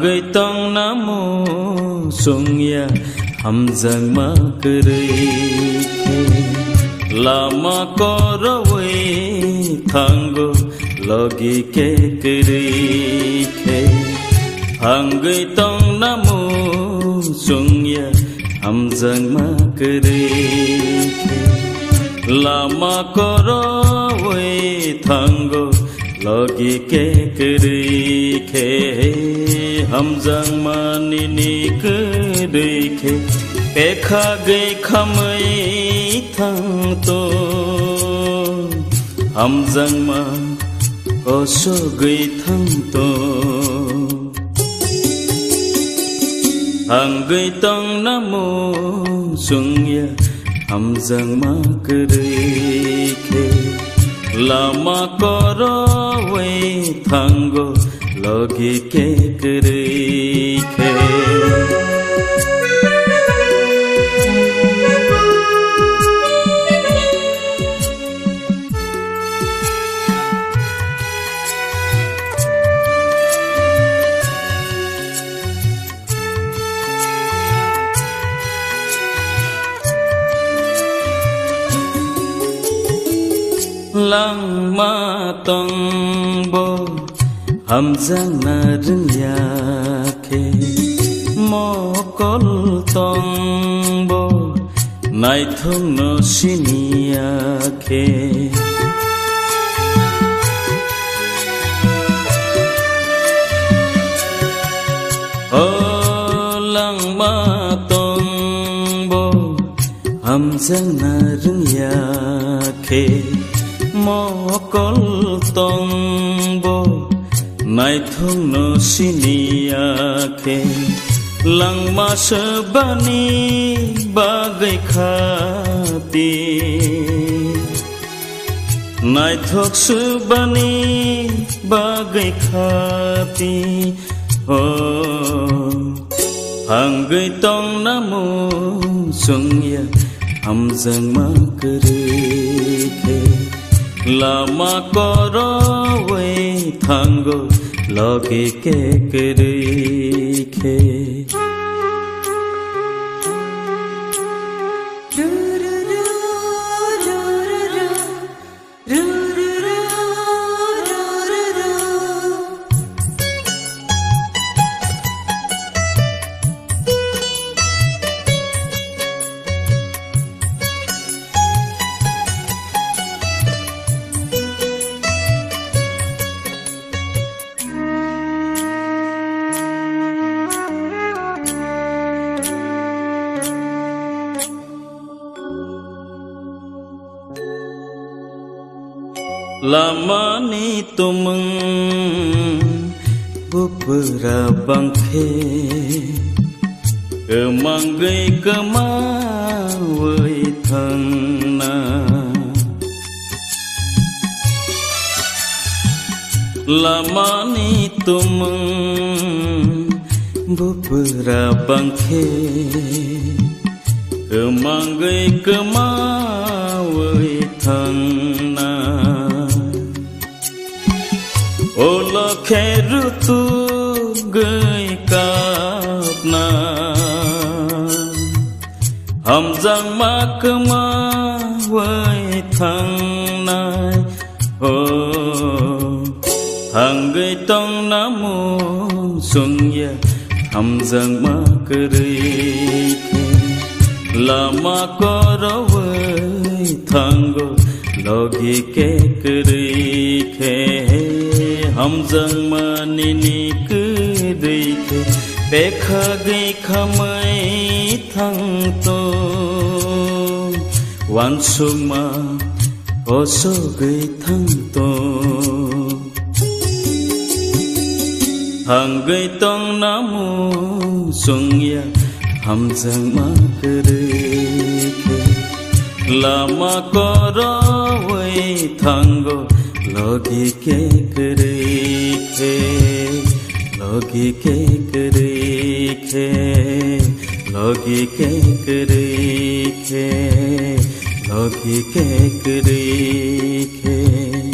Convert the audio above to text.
Hanggai tong namu sungya hamjang makrei lama korawe thanggo logi ke krei Hanggai tong namu sungya hamjang makrei lama korawe thanggo logi ke krei hamjang manini krei Pekha gai khamai thang to hamjang ma koso gai thang to Hanggai tong namu sungya hamjang ma krei lama korawe thanggo logi ke krei Lang ma tong bo hamjang na rung ya ke mo kol tong bo nai thong no sinia ke o lang ma tong bo hamjang na rung ya ke mo kol tong bo nai thong no sinia ke lang ma sabani bagai khati nai thok sabani bagai khati oh hanggai tong namu sungya hamjang makrei lama korawe thanggo logi ke krei Lama ni tumeng bupera bangke Kemanggai kemawai thangna Lama ni tumeng bupera bangke Kemanggai kemawai thangna Ola kheru tu gai kapna hamjang ma kama wai thang nai oh hanggai tong namu sungya hamjang ma krei lama korawe thanggo logi ke krei hamjang manini krei pekha gai khamai thang to wansuma koso gai thang to hanggai tong namu sungya hamjang ma krei lama korawe thanggo logi ke krei logi ke krei logi ke krei logi ke krei